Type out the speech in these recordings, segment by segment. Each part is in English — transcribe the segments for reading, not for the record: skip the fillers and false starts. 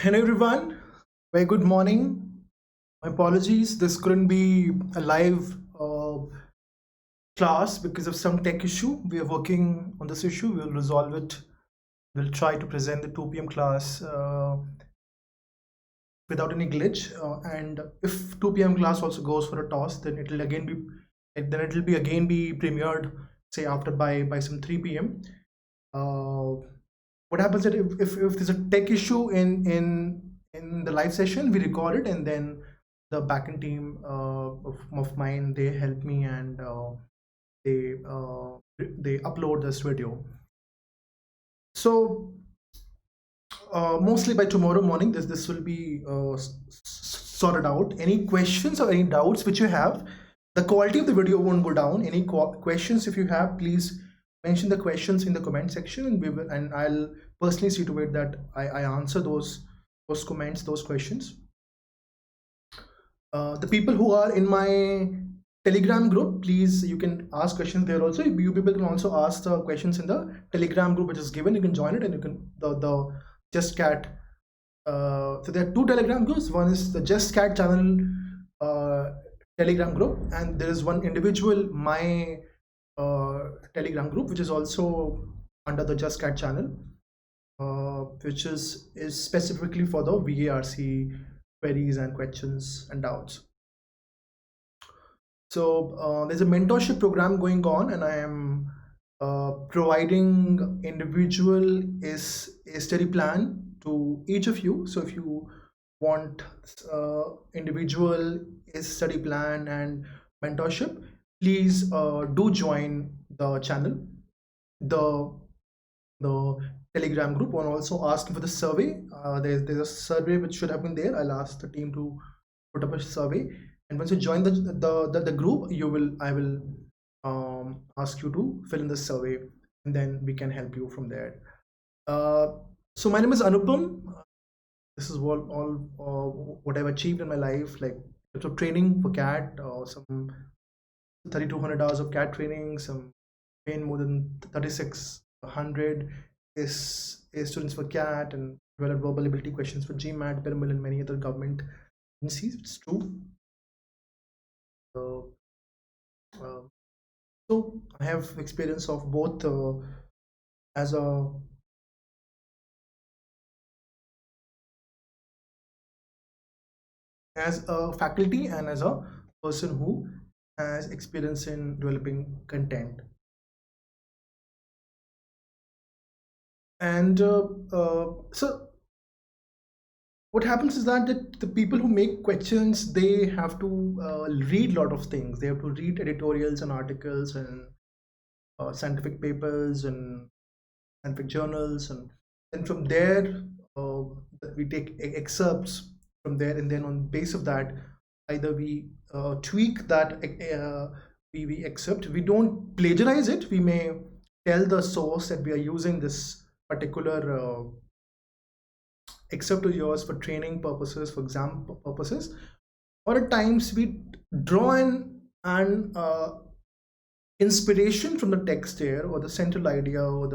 Hello everyone, very good morning. My apologies, this couldn't be a live class because of some tech issue. We are working on this issue, we'll resolve it. We'll try to present the 2 p.m. class without any glitch. And if 2 p.m. class also goes for a toss, then it'll be again be premiered, say after by some 3 p.m. Uh, what happens is if there's a tech issue in the live session, we record it, and then the backend team of mine, they help me, and they upload this video. So mostly by tomorrow morning, this will be sorted out. Any questions or any doubts which you have, the quality of the video won't go down. Any questions if you have, please mention the questions in the comment section, and I'll personally see to it that I answer those comments, those questions. The people who are in my Telegram group, please, you can ask questions there also. You people can also ask the questions in the Telegram group which is given. You can join it, and you can the Just Cat. So there are two Telegram groups. One is the Just Cat channel Telegram group, and there is one individual my Telegram group which is also under the Just Cat channel, which is specifically for the VARC queries and questions and doubts. So there's a mentorship program going on, and I am providing individual study plan to each of you. So if you want individual study plan and mentorship, please do join the channel, the Telegram group, and also ask for the survey. There's a survey which should have been there. I'll ask the team to put up a survey, and once you join the group, I will ask you to fill in the survey, and then we can help you from there. So my name is Anupam. This is what I've achieved in my life, like so training for CAT, some 3,200 hours of CAT training, some more than 3,600 is students for CAT, and developed verbal ability questions for GMAT, Pyramid, and many other government agencies. It's true. So I have experience of both as a faculty and as a person who has experience in developing content. And so what happens is that the people who make questions, they have to read a lot of things. They have to read editorials and articles and scientific papers and scientific journals, and from there we take excerpts from there, and then on base of that, either we tweak that we accept. We don't plagiarize it. We may tell the source that we are using this particular except to yours for training purposes, for exam purposes, or at times we draw an inspiration from the text here, or the central idea, or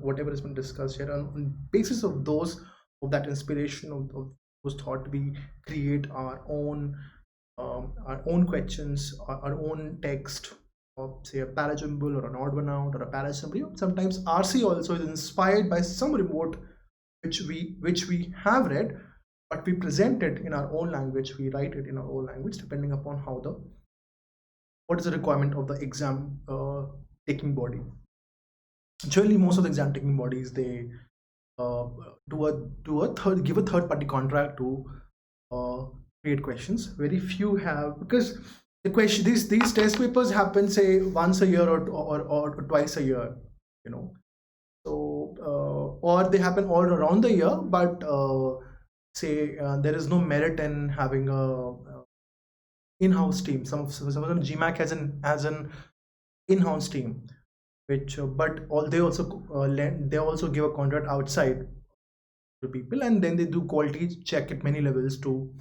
whatever has been discussed here. On basis of that inspiration of those thought, we create our own questions, our own text, or say a parajumble or an odd one out or a parasymbol. Sometimes RC also is inspired by some remote which we have read, but we present it in our own language. We write it in our own language, depending upon what is the requirement of the exam taking body. Generally, most of the exam taking bodies, they give a third party contract to create questions. Very few have, because the question, these test papers happen say once a year or twice a year, you know. So or they happen all around the year, but say there is no merit in having a in-house team. Some of them GMAC has an in-house team, which but all they also give a contract outside to people, and then they do quality check at many levels to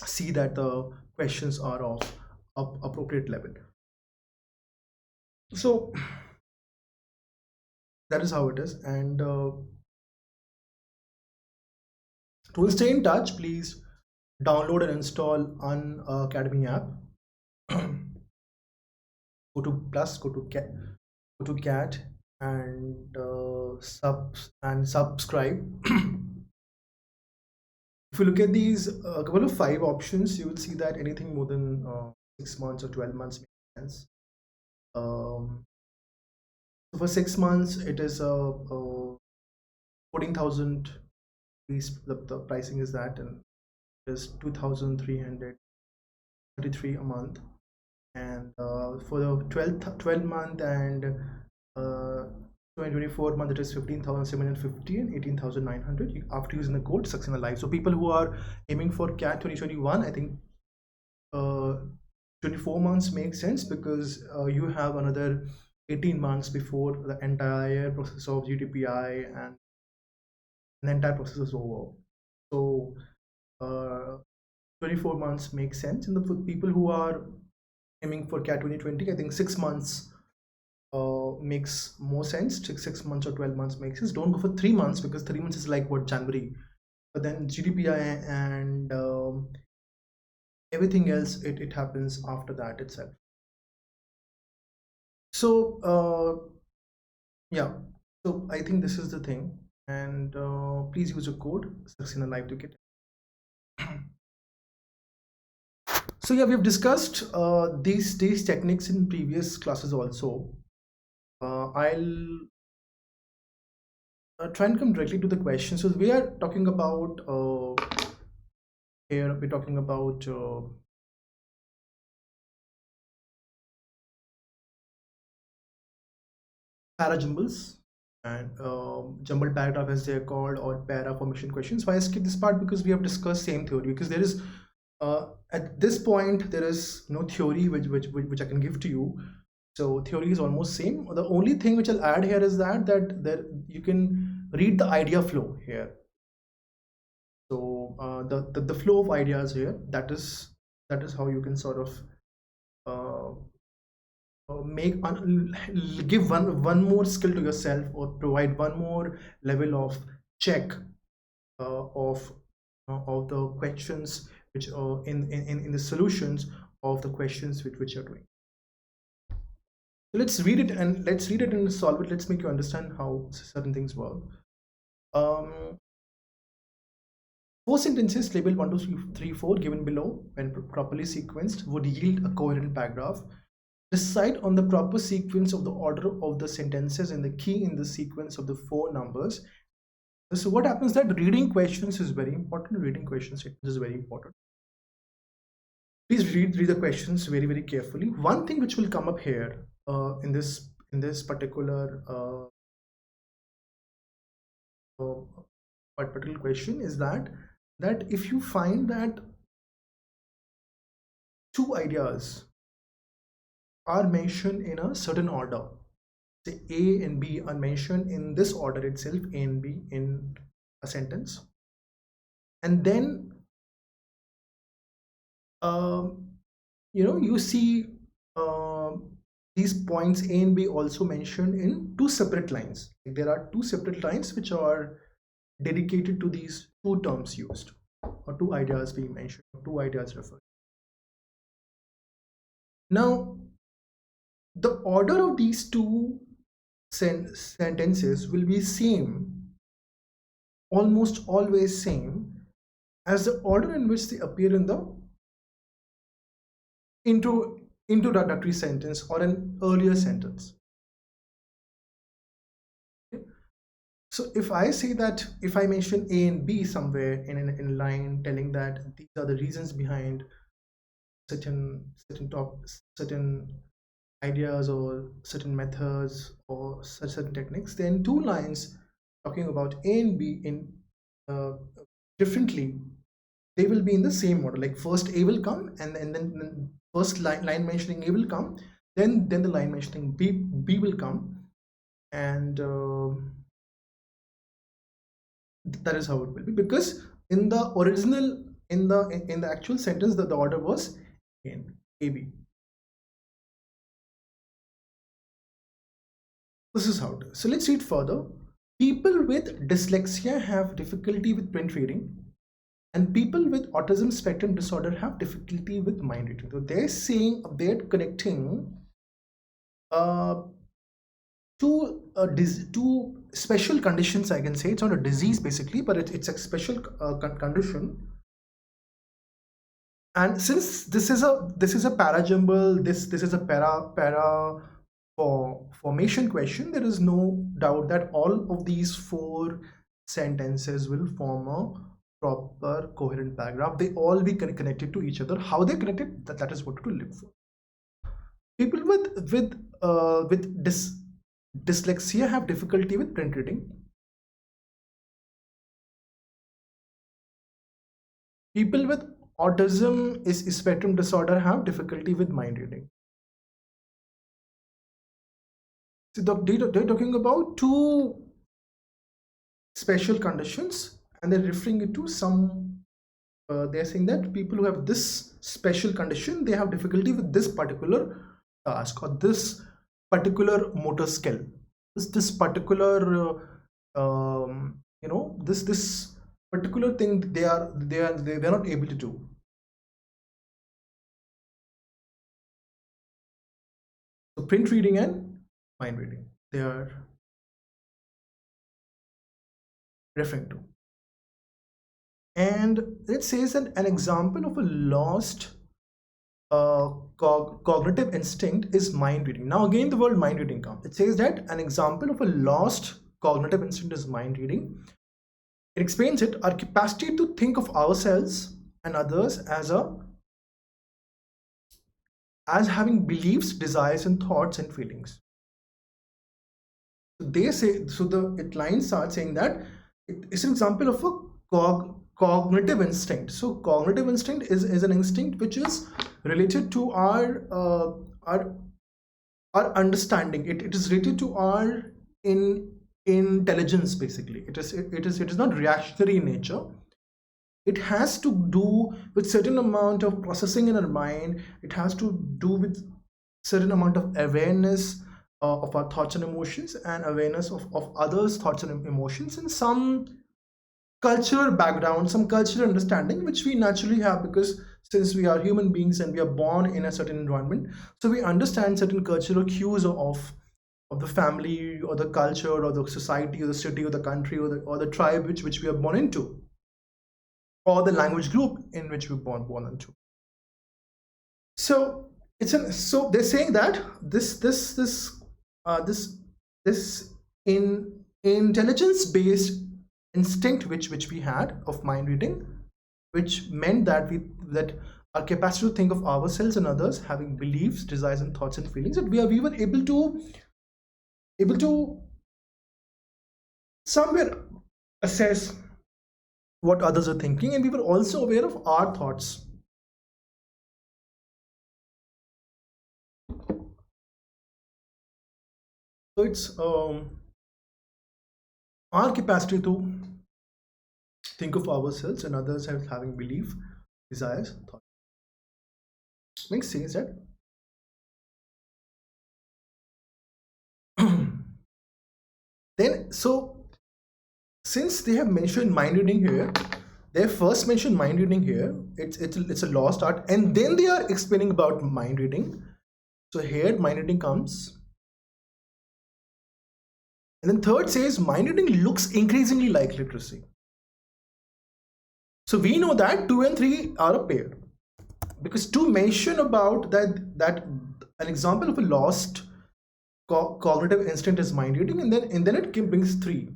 see that the questions are of appropriate level. So that is how it is. And To stay in touch, please download and install Unacademy app. Go to plus, go to cat, and subscribe. If you look at these couple of 5 options, you will see that anything more than 6 months or 12 months makes sense. So for 6 months, it is 14,000. The pricing is that, and it is 2,333 a month. And for the 12 month and 2024 month, it is 15,750 and 18,900 after using the code Saxena Live. So people who are aiming for CAT 2021, I think 24 months makes sense, because you have another 18 months before the entire process of GDPI and the entire process is over. So 24 months makes sense. And for people who are aiming for CAT 2020, I think 6 months makes more sense. 6 months or 12 months makes sense. Don't go for 3 months, because 3 months is like what, January. But then GDPI and everything else, it happens after that itself. So yeah, so I think this is the thing. And please use a code Saxena Live to get it. So yeah, we've discussed these techniques in previous classes also. I'll try and come directly to the question. So we are talking about here we're talking about parajumbles and jumbled paragraph, as they're called, or para formation questions. Why I skip this part? Because we have discussed same theory. Because there is at this point there is no theory which I can give to you. So theory is almost same. The only thing which I'll add here is that there you can read the idea flow here. So the flow of ideas here, that is how you can sort of give one more skill to yourself, or provide one more level of check of the questions which are in the solutions of the questions which you're doing. So let's read it and solve it. Let's make you understand how certain things work. 4 sentences labeled 1, 2, 3, 4 given below, when properly sequenced, would yield a coherent paragraph. Decide on the proper sequence of the order of the sentences and the key in the sequence of the 4 numbers. So what happens that reading questions is very important. Reading questions is very important. Please read the questions very carefully. One thing which will come up here in this particular question is that if you find that 2 ideas are mentioned in a certain order, say A and B are mentioned in this order itself, A and B in a sentence, and then you see these points A and B also mentioned in 2 separate lines. There are 2 separate lines which are dedicated to these 2 terms used, or 2 ideas being mentioned, or 2 ideas referred. Now the order of these 2 sentences will be same, almost always same, as the order in which they appear in the introductory sentence or an earlier sentence. Okay. So if I say that, if I mention A and B somewhere in a line telling that these are the reasons behind certain ideas or certain methods or certain techniques, then 2 lines talking about A and B in differently, they will be in the same order. Like first A will come, and then first line mentioning A will come, then the line mentioning B will come, and that is how it will be, because in the original, in the actual sentence, the order was in AB. This is how it is. So let's read further. People with dyslexia have difficulty with print reading. and people with autism spectrum disorder have difficulty with mind reading. So they're saying they're connecting uh, two special conditions. I can say it's not a disease basically, but it's a special condition. And since this is a parajumble, this is a para formation question, there is no doubt that all of these four sentences will form a proper coherent paragraph. They all be connected to each other. How they're connected, that is what to look for. People with dyslexia have difficulty with print reading. People with autism is spectrum disorder have difficulty with mind reading. So they're talking about two special conditions, and they're referring it to some. They're saying that people who have this special condition, they have difficulty with this particular task or this particular motor skill. This particular this particular thing they're not able to do. So print reading and mind reading, they are referring to. And it says that an example of a lost cognitive instinct is mind reading. Now again the word mind reading comes. It says that an example of a lost cognitive instinct is mind reading. It explains it, our capacity to think of ourselves and others as having beliefs, desires, and thoughts and feelings. So they say, so the line starts saying that it's an example of a cognitive instinct. So cognitive instinct is an instinct which is related to our understanding. It is related to our intelligence basically. It is not reactionary in nature. It has to do with certain amount of processing in our mind. It has to do with certain amount of awareness of our thoughts and emotions, and awareness of others' thoughts and emotions, and some cultural background, some cultural understanding which we naturally have, because since we are human beings and we are born in a certain environment, so we understand certain cultural cues of the family or the culture or the society or the city or the country or the tribe which we are born into, or the language group in which we're born into. So so they're saying that this intelligence based instinct which we had of mind reading, which meant that our capacity to think of ourselves and others, having beliefs, desires, and thoughts and feelings, that we were able to somewhere assess what others are thinking, and we were also aware of our thoughts. So it's our capacity to think of ourselves and others as having belief, desires, thoughts. Makes sense, right? Then, so since they have mentioned mind reading here, they have first mentioned mind reading here. It's a lost art, and then they are explaining about mind reading. So here mind reading comes, and then third says mind reading looks increasingly like literacy. So we know that 2 and 3 are a pair, because 2 mention about that an example of a lost cognitive instinct is mind reading, and then it brings 3.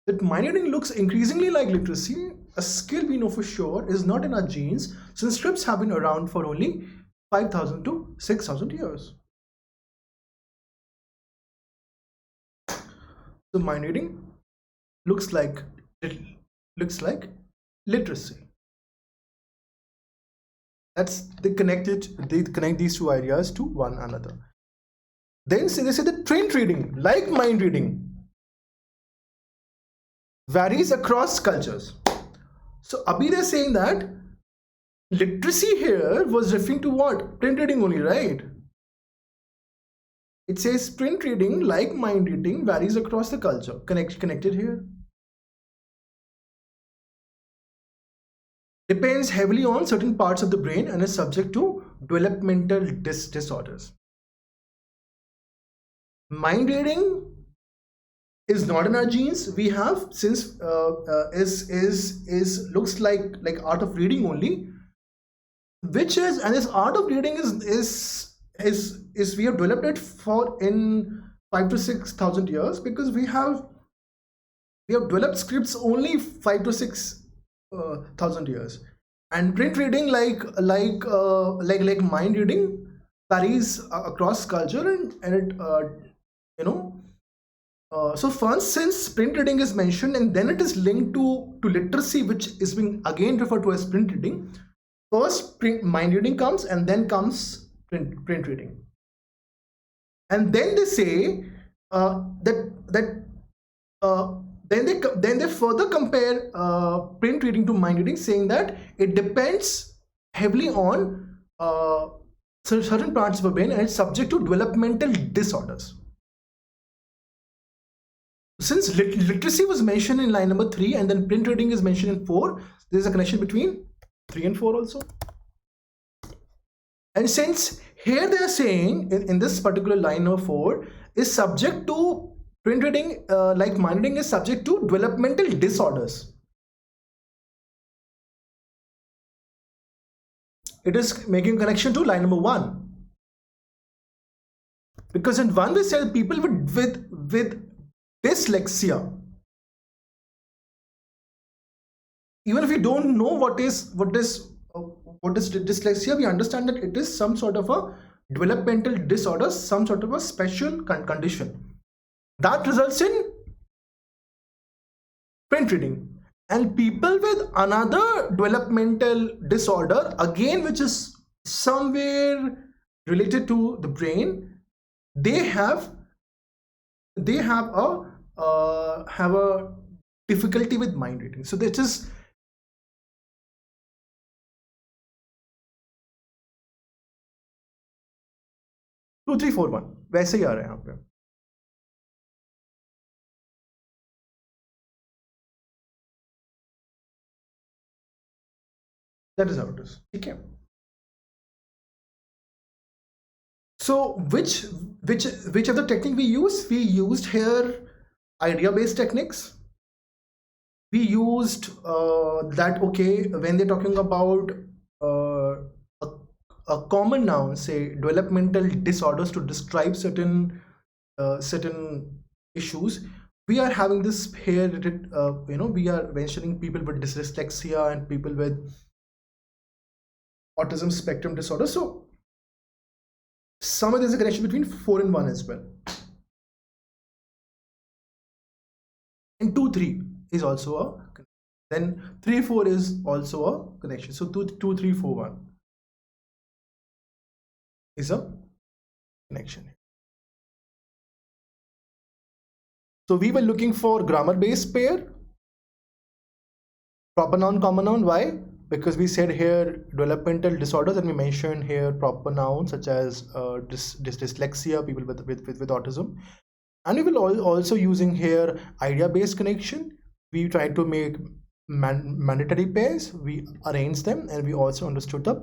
That mind reading looks increasingly like literacy, a skill we know for sure is not in our genes, since scripts have been around for only 5,000 to 6,000 years. So mind reading looks like literacy. They connect these 2 ideas to one another. Then they say that print reading, like mind reading, varies across cultures. So abhi they're saying that literacy here was referring to what? Print reading only, right? It says print reading, like mind reading, varies across the culture. Connected here. depends heavily on certain parts of the brain and is subject to developmental disorders. Mind reading is not in our genes. We have, since is looks like art of reading only, which is, and this art of reading is we have developed it for in 5 to 6 thousand years, because we have developed scripts only 5 to 6 thousand years. And print reading, like mind reading, varies across culture, and it you know so first, since print reading is mentioned and then it is linked to literacy, which is being again referred to as print reading. First mind reading comes, and then comes print reading. And then they say that then they further compare print reading to mind reading, saying that it depends heavily on certain parts of the brain and it's subject to developmental disorders. Since literacy was mentioned in line number 3 and then print reading is mentioned in 4, there is a connection between 3 and 4 also. And since here they are saying in this particular line number 4 is subject to print reading, like mind reading is subject to developmental disorders, it is making connection to line number 1. Because in 1 we said people with dyslexia, even if we don't know what is dyslexia, we understand that it is some sort of a developmental disorder, some sort of a special condition that results in print reading. And people with another developmental disorder, again which is somewhere related to the brain, they have a difficulty with mind reading. So this is 2 3 4 1 वैसे ही आ रहा है यहाँ पे. That is how it is. Okay. So which of the technique we use? We used here idea-based techniques. We used that, okay, when they're talking about a common noun, say developmental disorders, to describe certain issues, we are having this here. We are mentioning people with dyslexia and people with autism spectrum disorder. So somewhere there's a connection between 4 and 1 as well. And 2 3 is also a connection. Then 3 4 is also a connection. So 2 3 4 1 is a connection. So we were looking for grammar-based pair, proper noun, common noun. Why? Because we said here developmental disorders, and we mentioned here proper nouns such as dyslexia, people with autism. And we will also using here idea-based connection. We tried to make mandatory pairs, we arranged them, and we also understood the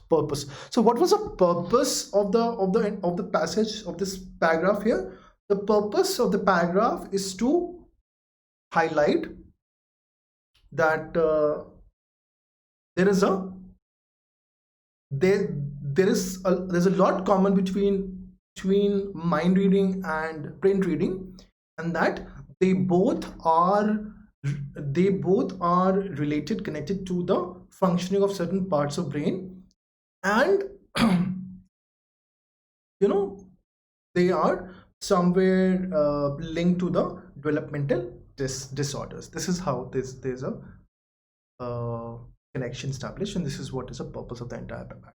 purpose. So what was the purpose of the passage of this paragraph here? The purpose of the paragraph is to highlight that there's a lot common between mind reading and print reading, and that they both are related, connected to the functioning of certain parts of brain, and they are somewhere linked to the developmental disorders. This is how there's a connection established, and this is what is the purpose of the entire paper.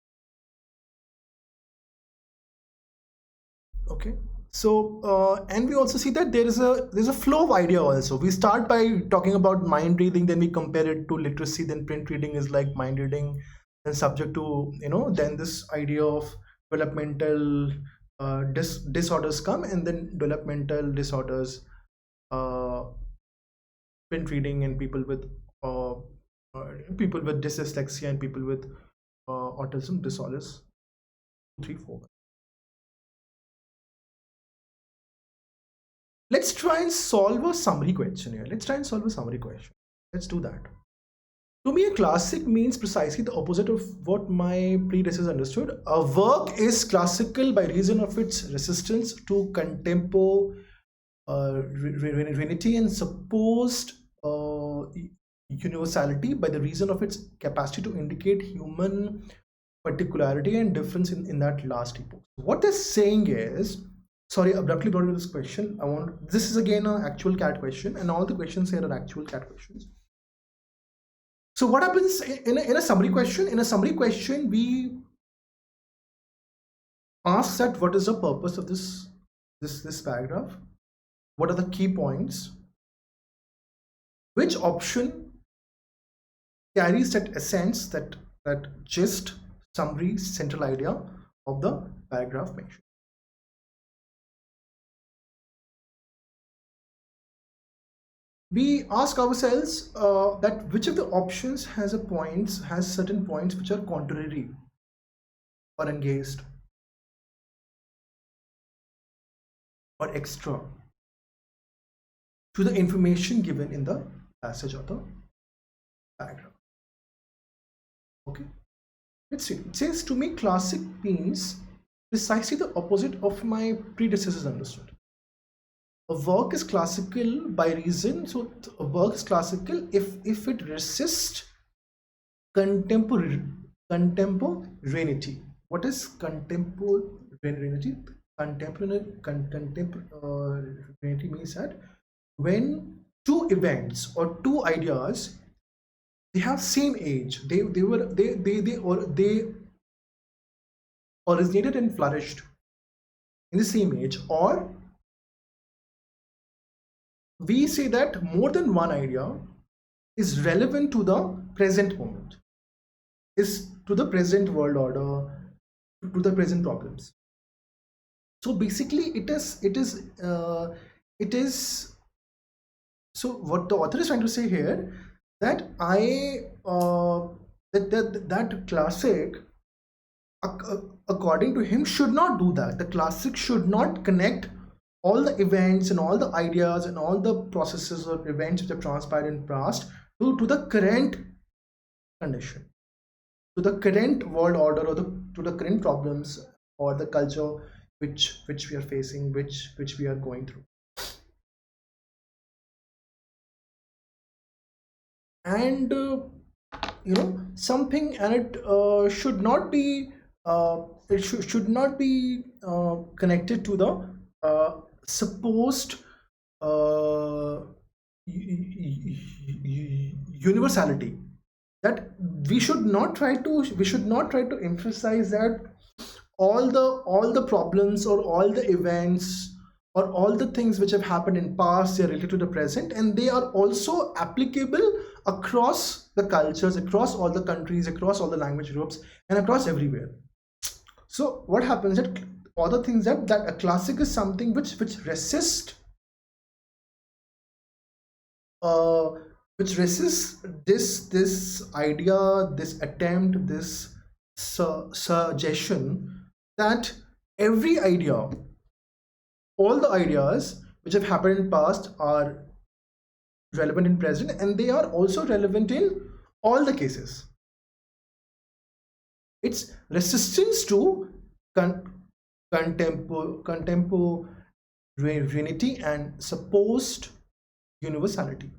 Okay, so and we also see that there's a flow of idea also. We start by talking about mind reading, then we compare it to literacy, then print reading is like mind reading, then subject to then this idea of developmental disorders come, and then developmental disorders, print reading, and people with people with dyslexia and people with autism disorders. 3, 4. Let's try and solve a summary question here. Let's try and solve a summary question. Let's do that. To me, a classic means precisely the opposite of what my predecessors understood. A work is classical by reason of its resistance to contemporaneity and supposed universality by the reason of its capacity to indicate human particularity and difference in that last epoch. What they're saying is, sorry, abruptly brought to this question. This is again an actual CAT question, and all the questions here are actual CAT questions. So what happens in a summary question? In a summary question, we ask that what is the purpose of this paragraph? What are the key points? Which option carries that essence, that gist, summary, central idea of the paragraph mentioned? We ask ourselves that which of the options has certain points which are contrary or engaged or extra to the information given in the passage or the paragraph. Okay, let's see. It says, to me, classic means precisely the opposite of my predecessors understood. A work is classical by reason. So a work is classical if it resists contemporaneity. What is contemporaneity? Contemporaneity means that when two events or two ideas, they have same age, they originated and flourished in the same age, or we say that more than one idea is relevant to the present moment, is to the present world order, to the present problems. So basically it is so what the author is trying to say here, that that classic, according to him, should not do that. The classic should not connect all the events and all the ideas and all the processes or events which have transpired in past to the current condition, to the current world order, or to the current problems or the culture which we are facing, which we are going through. And something, and it should not be connected to the supposed universality. That we should not try to emphasize that all the problems or all the events or all the things which have happened in past, they are related to the present, and they are also applicable across the cultures, across all the countries, across all the language groups, and across everywhere. So what happens that other things, that a classic is something which resists this idea, this attempt, this suggestion that every idea, all the ideas which have happened in past are relevant in present, and they are also relevant in all the cases. It's resistance to contemporaneity and supposed universality.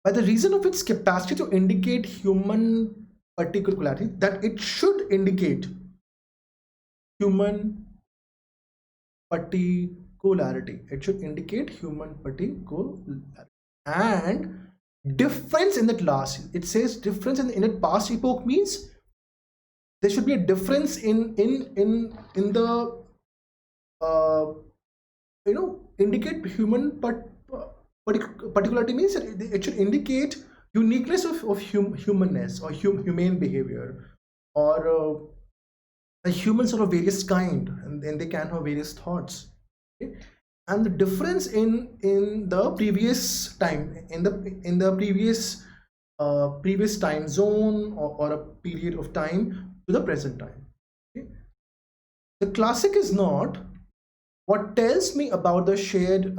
By the reason of its capacity to indicate human particularity, that it should indicate human particularity. It should indicate human particularity and difference in that last. It says difference in that past epoch means there should be a difference in the indicate human particularity means it should indicate uniqueness of humanness or humane behavior, or a human sort of various kind, and then they can have various thoughts. Okay? and the difference in the previous time, in the previous time zone, or a period of time to the present time. Okay? The classic is not what tells me about the shared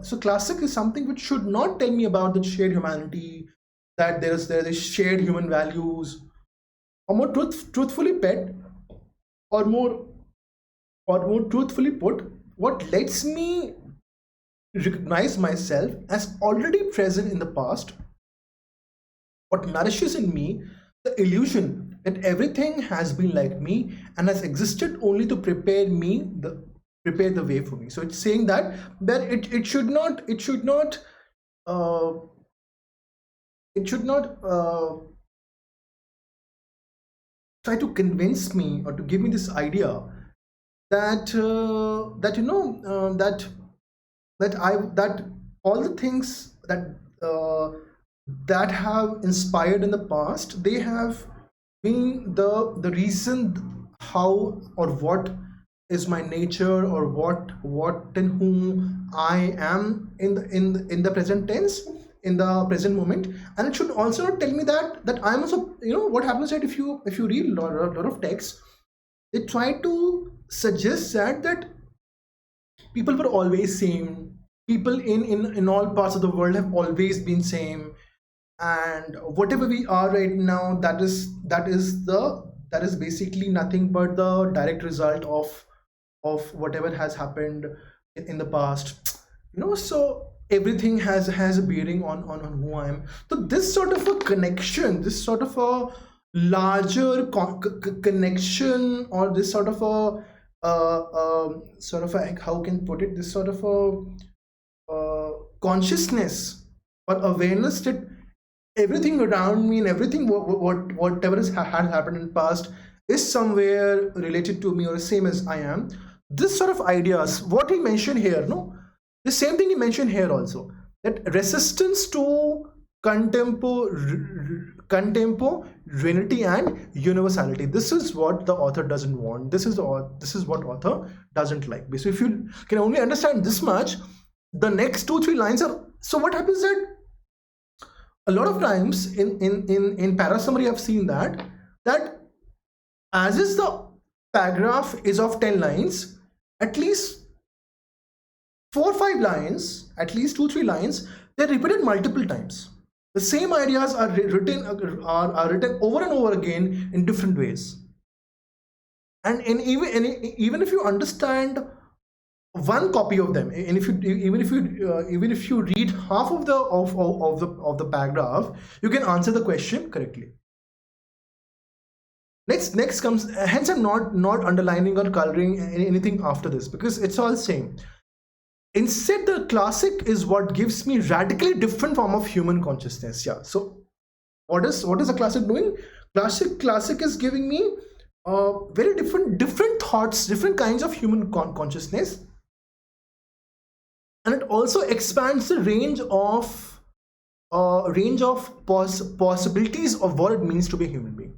so classic is something which should not tell me about the shared humanity, that there is shared human values, or more truthfully pet, or more truthfully put, what lets me recognize myself as already present in the past, what nourishes in me the illusion that everything has been like me and has existed only to prepare the way for me. So it's saying that it should not uh, it should not try to convince me or to give me this idea that that all the things that have inspired in the past, they have been the reason how or what is my nature, or what and whom I am in the present tense, in the present moment. And it should also not tell me that I'm also, what happens that if you read lot of text, they try to suggest that people were always same, people in all parts of the world have always been same, and whatever we are right now, that is basically nothing but the direct result of whatever has happened in the past. So everything has a bearing on who I am. So this sort of a connection, this sort of a larger connection, or this sort of a how can put it, this sort of a consciousness or awareness that everything around me and everything whatever has happened in the past is somewhere related to me or the same as I am. This sort of ideas, what he mentioned here, no, the same thing he mentioned here also, that resistance to contemporaneity and universality. This is what the author doesn't want. This is what author doesn't like. So if you can only understand this much, the next 2-3 lines are. So what happens that a lot of times in para summary, I've seen that as is the paragraph is of 10 lines, at least 4 or 5 lines, at least 2-3 lines, they're repeated multiple times. The same ideas are written over and over again in different ways. And even if you understand one copy of them, and even if you read half of the paragraph, you can answer the question correctly. Next comes, hence I'm not underlining or coloring anything after this, because it's all same. Instead, the classic is what gives me radically different form of human consciousness. Yeah. So what is the classic doing? Classic is giving me very different thoughts, different kinds of human consciousness, and it also expands the range of possibilities of what it means to be a human being.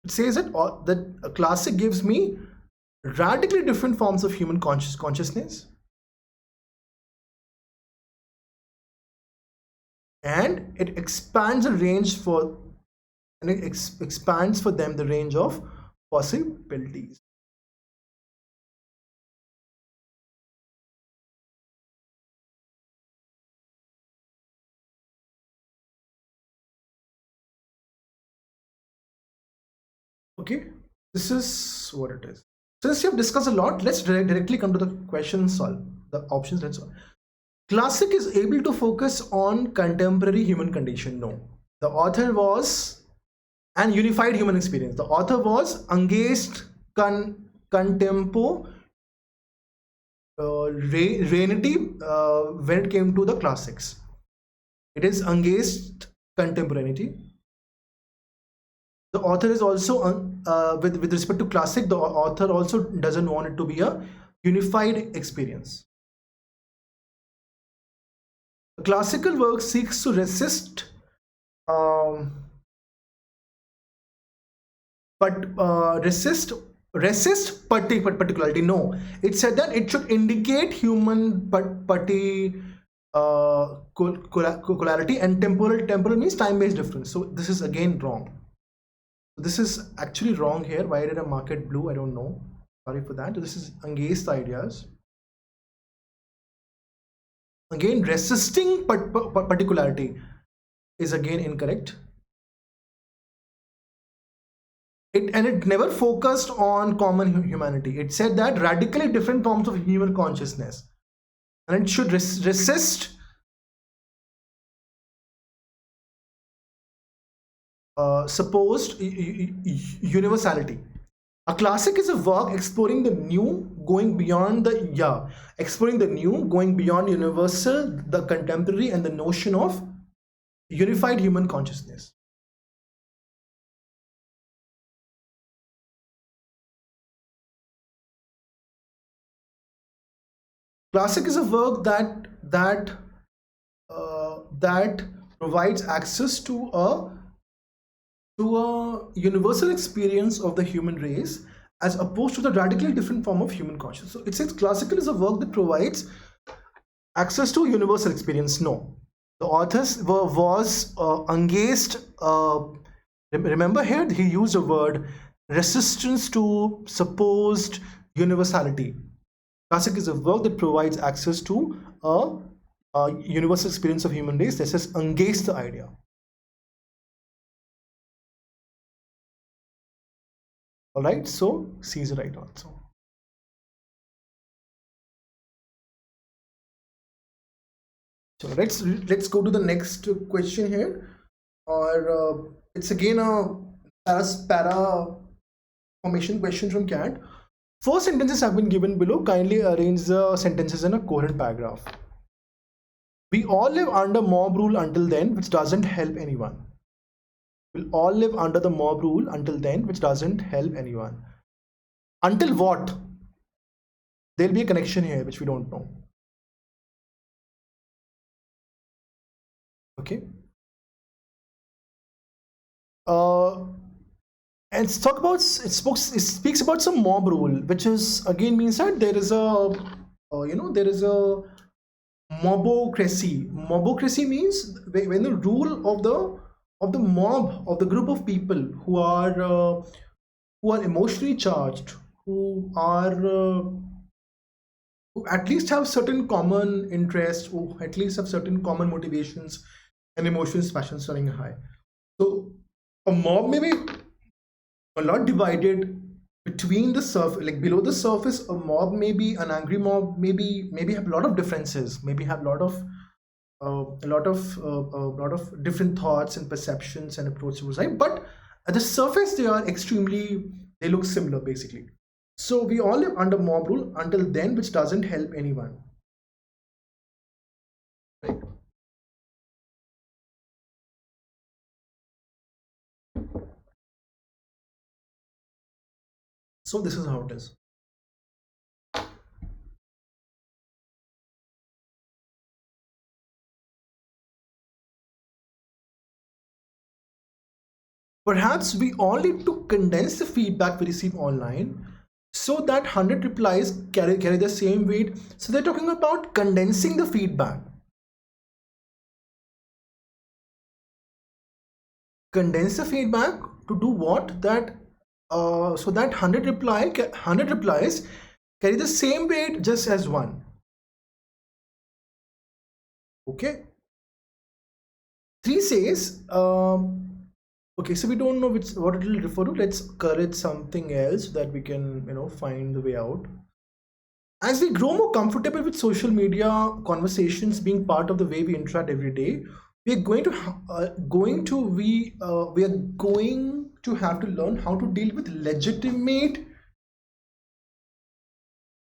It says that a classic gives me radically different forms of human consciousness, and it expands the range expands for them the range of possibilities. Okay, this is what it is. Since we have discussed a lot, let's directly come to the question solve, the options. Let's solve. Classic is able to focus on contemporary human condition. No, the author was an unified human experience. The author was engaged contemporaneity when it came to the classics. It is engaged contemporaneity. The author is also with respect to classic, the author also doesn't want it to be a unified experience. The classical work seeks to resist resist resist particularity. No, it said that it should indicate human particularity, and temporal means time-based difference. So this is again wrong. This is actually wrong here. Why did I mark it blue? I don't know. Sorry for that. This is engaged ideas. Again, resisting particularity is again incorrect. It never focused on common humanity. It said that radically different forms of human consciousness, and it should resist supposed universality. A classic is a work exploring the new, going beyond going beyond universal, the contemporary, and the notion of unified human consciousness. Classic is a work that provides access to a universal experience of the human race, as opposed to the radically different form of human consciousness. So it says classical is a work that provides access to universal experience. No, the authors was engaged. Remember here he used a word, resistance to supposed universality. Classic is a work that provides access to a universal experience of human race. This is engage the idea. All right, so C is right also. So let's go to the next question here, or it's again a para formation question from CAT. 4 sentences have been given below. Kindly arrange the sentences in a coherent paragraph. We all live under mob rule until then, which doesn't help anyone. We'll all live under the mob rule until then, which doesn't help anyone. Until what? There'll be a connection here, which we don't know. Okay. And it speaks about some mob rule, which is again means that there is a there is a mobocracy. Mobocracy means when the rule of the mob, of the group of people who are emotionally charged, who at least have certain common interests, who at least have certain common motivations and emotions, passions running high. So a mob may be a lot divided between the surface, like below the surface. A mob may be an angry mob, maybe have a lot of differences, maybe have a lot of different thoughts and perceptions and approaches, right? But at the surface they look similar basically. So we all live under mob rule until then, which doesn't help anyone, right? So this is how it is. Perhaps we all need to condense the feedback we receive online so that 100 replies carry the same weight. So they're talking about condensing the feedback. Condense the feedback to do what? That so that 100 replies carry the same weight just as one. Okay. 3 says okay, so we don't know what it will refer to. Let's correct something else so that we can find the way out. As we grow more comfortable with social media conversations being part of the way we interact every day, we are going to have to learn how to deal with legitimate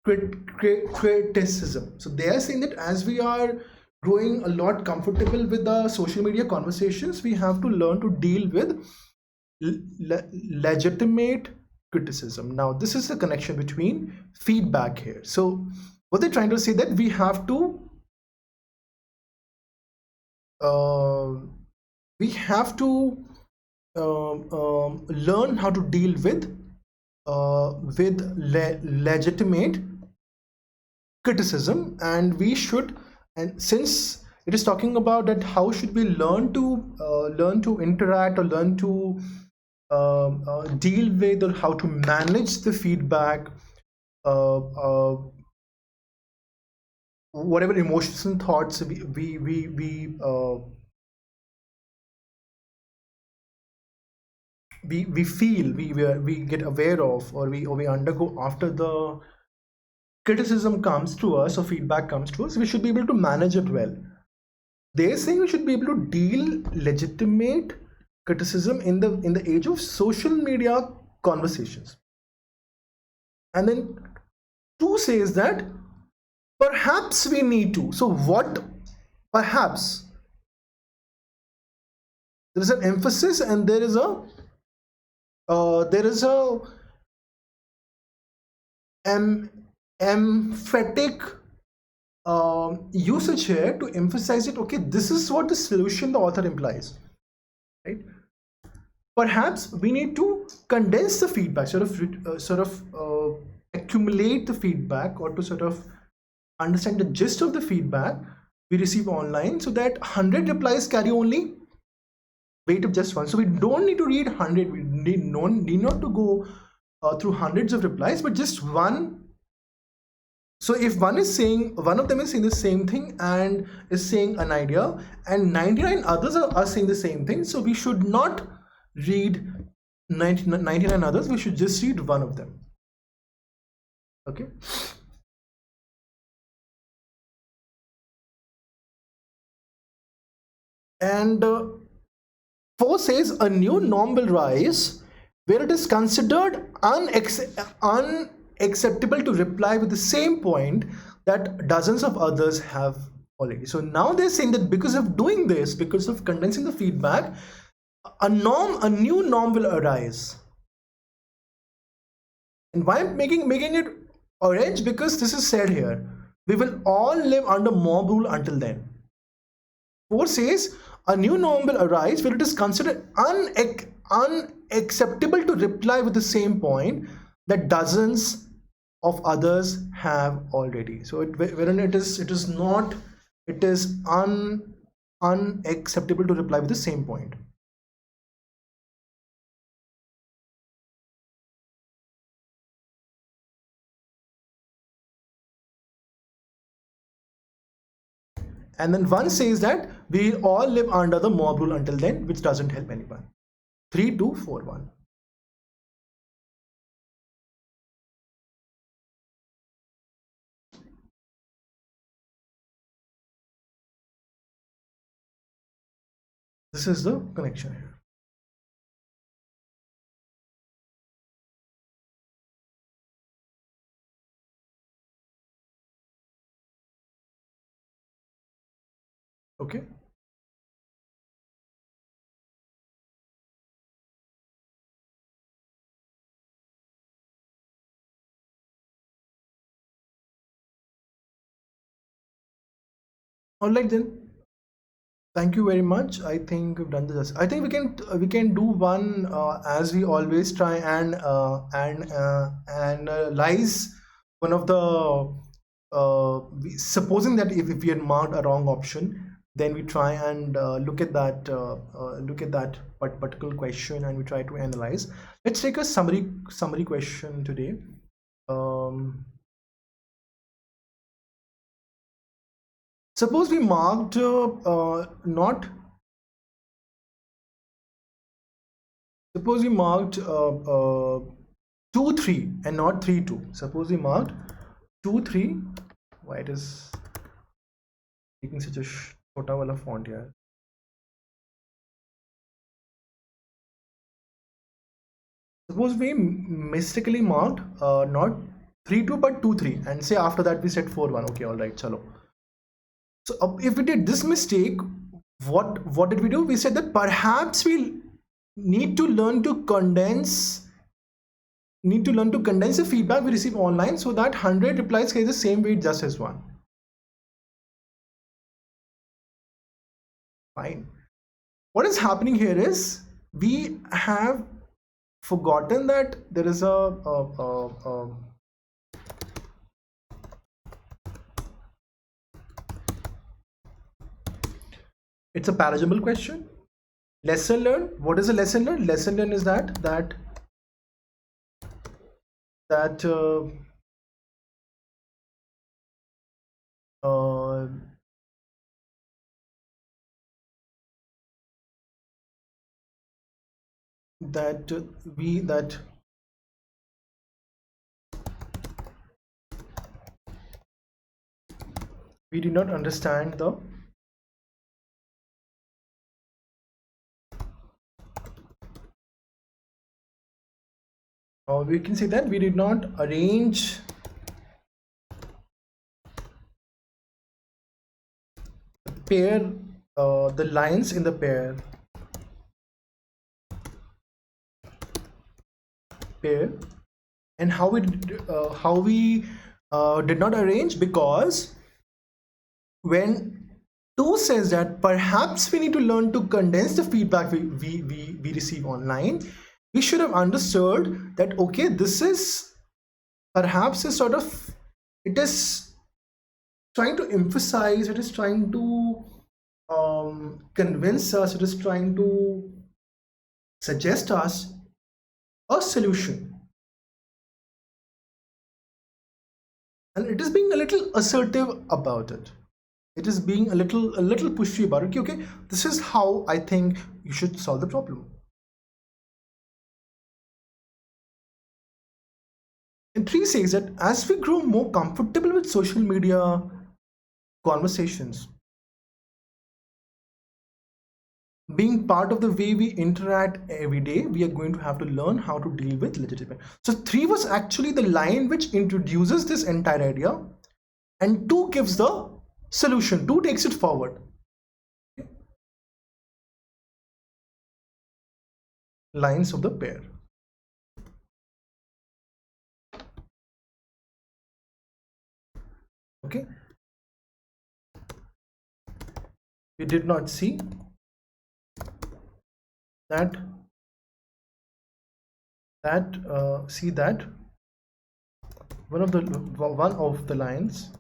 criticism. So they are saying that as we are growing a lot comfortable with the social media conversations, we have to learn to deal with legitimate criticism. Now this is the connection between feedback here. So what they're trying to say, that we have to learn how to deal with with legitimate criticism, and we should, and since it is talking about that how should we learn to interact or learn to deal with, or how to manage the feedback, uh, uh, whatever emotions and thoughts we feel, we get aware of, or we undergo after the criticism comes to us or feedback comes to us, we should be able to manage it well. They're saying we should be able to deal legitimate criticism in the age of social media conversations. And then 2 says that perhaps we need to. So what perhaps? There is an emphasis, and there is a emphatic usage here to emphasize it. Okay, this is what the solution the author implies, right? Perhaps we need to condense the feedback, sort of accumulate the feedback, or to sort of understand the gist of the feedback we receive online, so that 100 replies carry only weight of just one. So we don't need to read 100, we need not to go through hundreds of replies, but just one. So if one of them is saying the same thing and is saying an idea, and 99 others are saying the same thing, so we should not read 99 others, we should just read one of them. Okay. And 4 says a new norm will rise where it is considered unacceptable to reply with the same point that dozens of others have already. So now they're saying that because of doing this, because of condensing the feedback, a new norm will arise. And why I'm making it orange? Because this is said here, we will all live under mob rule until then. 4 says a new norm will arise where it is considered unacceptable to reply with the same point that dozens of others have already. So wherein it is unacceptable to reply with the same point. And then 1 says that we all live under the mob rule until then, which doesn't help anyone. 3, 2, 4, 1. This is the connection here. Okay. All right then. Thank you very much. I think we've done this. I think we can do one as we always try and analyze one of the supposing that if we had marked a wrong option, then we try and look at that particular question, and we try to analyze. Let's take a summary question today. Suppose we marked not. Suppose we marked 2 3 and not 3 2. Suppose we marked 2 3. Why it is taking such a shota wala font here? Suppose we mistakenly marked not 3 2 but 2 3, and say after that we said 4 1. Okay, all right, chalo. So if we did this mistake, what did we do? We said that perhaps we need to learn to condense the feedback we receive online, so that 100 replies carry the same weight just as one. Fine. What is happening here is we have forgotten that there is it's a paradigmal question. Lesson learned. What is a lesson learned? Lesson learned is that uh, that we did not understand the we can say that we did not arrange pair the lines in the pair and how we did not arrange, because when 2 says that perhaps we need to learn to condense the feedback we receive online, we should have understood that okay, this is perhaps a sort of, it is trying to emphasize, it is trying to convince us, it is trying to suggest us a solution, and it is being a little assertive about it. It is being a little pushy about it. Okay, this is how I think you should solve the problem. And 3 says that as we grow more comfortable with social media conversations, being part of the way we interact every day, we are going to have to learn how to deal with legitimate. So 3 was actually the line which introduces this entire idea, and 2 gives the solution. 2 takes it forward. Lines of the pair. Okay, we did not see that one of the lines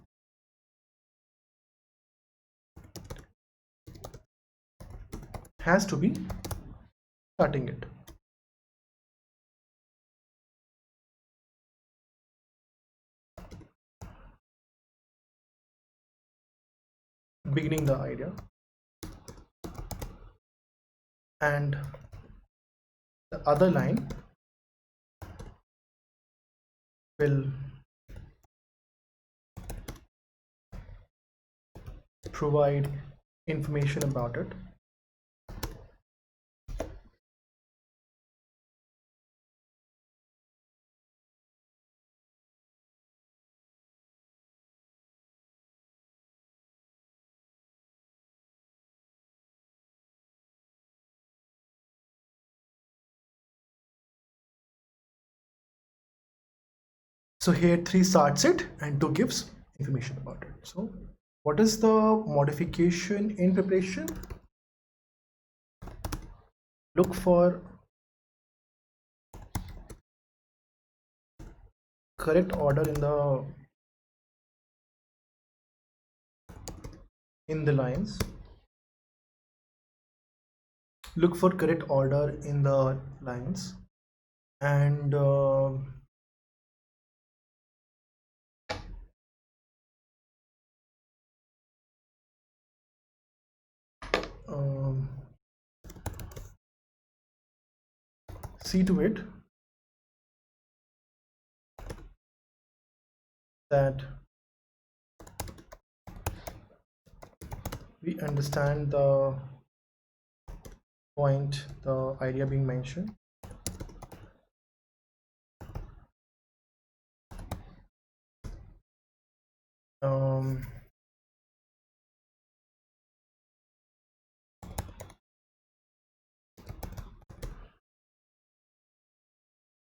has to be cutting it. Beginning the idea, and the other line will provide information about it. So here 3 starts it and 2 gives information about it. So what is the modification in preparation? Look for correct order in the lines. Look for correct order in the lines, and see to it that we understand the point, the idea being mentioned.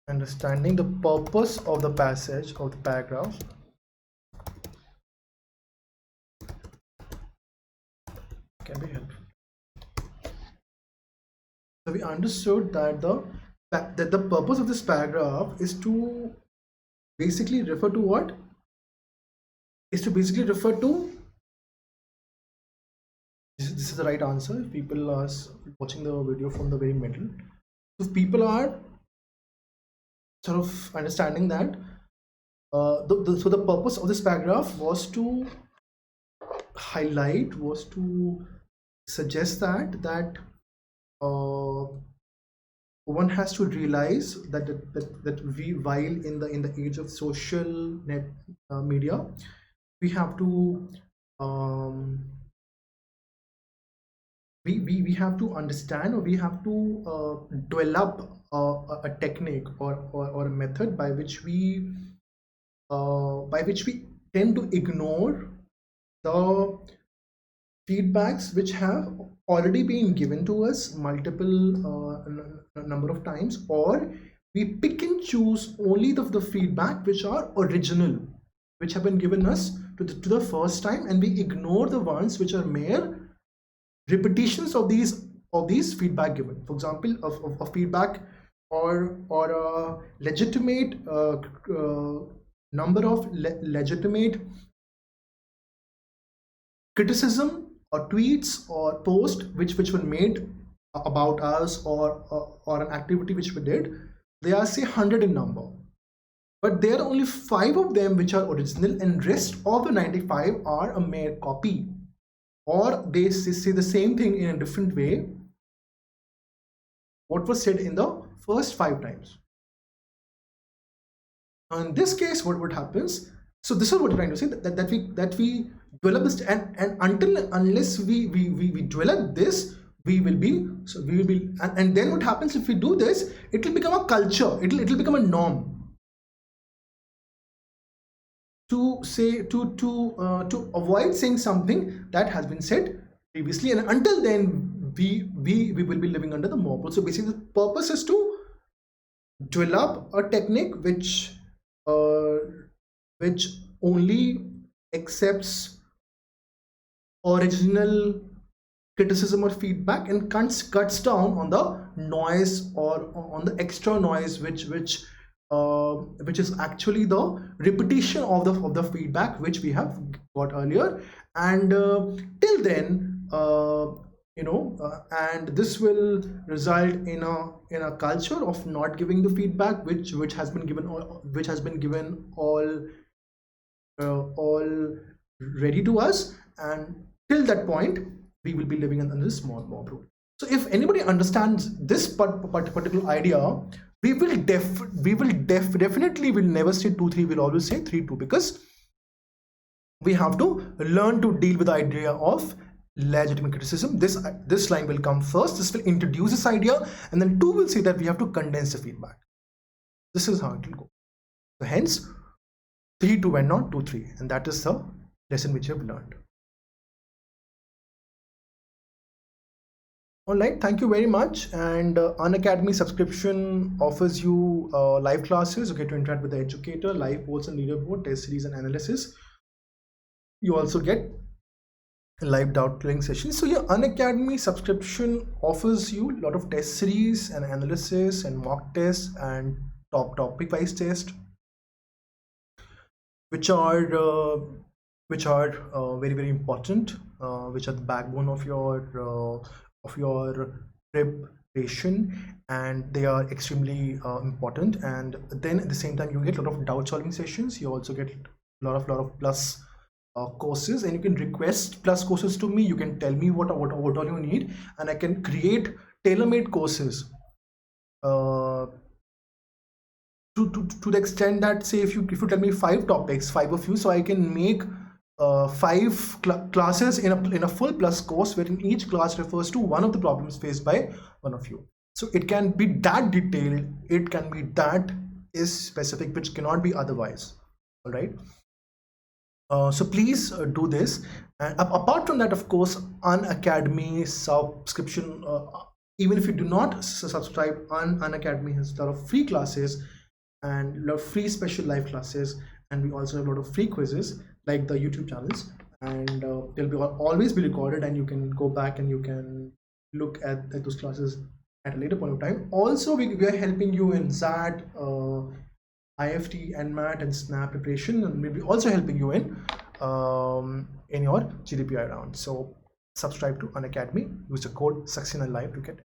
Understanding the purpose of the passage of the paragraph can be helpful. So we understood that the that the purpose of this paragraph is to basically refer to what? Is to basically refer to, this is the right answer. If people are watching the video from the very middle, if people are sort of understanding that, so the purpose of this paragraph was to highlight, was to suggest that one has to realize that we, while in the age of social media, we have to we have to understand, or we have to develop a technique or a method by which we tend to ignore the feedbacks which have already been given to us multiple number of times, or we pick and choose only the feedback which are original, which have been given us to the first time, and we ignore the ones which are mere repetitions of these feedback given. For example, of feedback or a legitimate number of legitimate criticism or tweets or posts which were made about us, or an activity which we did. They are, say, 100 in number, but there are only 5 of them which are original, and rest of the 95 are a mere copy, or they say the same thing in a different way what was said in the first 5 times. In this case, what happens? So this is what we're trying to say, that we develop this, and unless we develop this, we will be, and then what happens if we do this? It will become a culture. It'll become a norm to say, to avoid saying something that has been said previously, and until then we will be living under the mob rule. So basically the purpose is to develop a technique which only accepts original criticism or feedback, and cuts down on the noise, or on the extra noise which is actually the repetition of the feedback which we have got earlier. And till then, and this will result in a culture of not giving the feedback which has been given all ready to us, and till that point we will be living under this small mob rule. So if anybody understands this particular idea, we will definitely will never say 2 3, we'll always say 3 2, because we have to learn to deal with the idea of legitimate criticism. This line will come first. This will introduce this idea, and then 2 will say that we have to condense the feedback. This is how it will go. So hence 3 2 and not 2 3, and that is the lesson which you have learned. All right, thank you very much. And Unacademy subscription offers you live classes. You get to interact with the educator, live polls and leaderboard, test series and analysis. You also get live doubt clearing sessions. So your Unacademy subscription offers you a lot of test series and analysis and mock tests and topic wise tests, which are very, very important, which are the backbone of your preparation, and they are extremely important. And then at the same time, you get a lot of doubt solving sessions. You also get a lot of plus courses, and you can request plus courses to me. You can tell me what all you need, and I can create tailor-made courses to the extent that, say, if you tell me 5 topics, 5 of you, so I can make 5 classes in a full plus course, wherein each class refers to one of the problems faced by one of you. So it can be that detailed, it can be that is specific, which cannot be otherwise. All right. So please do this. And apart from that, of course, Unacademy subscription, even if you do not subscribe, Unacademy has a lot of free classes and a lot of free special live classes, and we also have a lot of free quizzes like the YouTube channels, and they'll always be recorded, and you can go back and you can look at those classes at a later point of time. Also, we are helping you in ZAT, IFT, and MAT and SNAP preparation, and maybe also helping you in your GDPI round. So subscribe to Unacademy. Use the code Saxena Live to get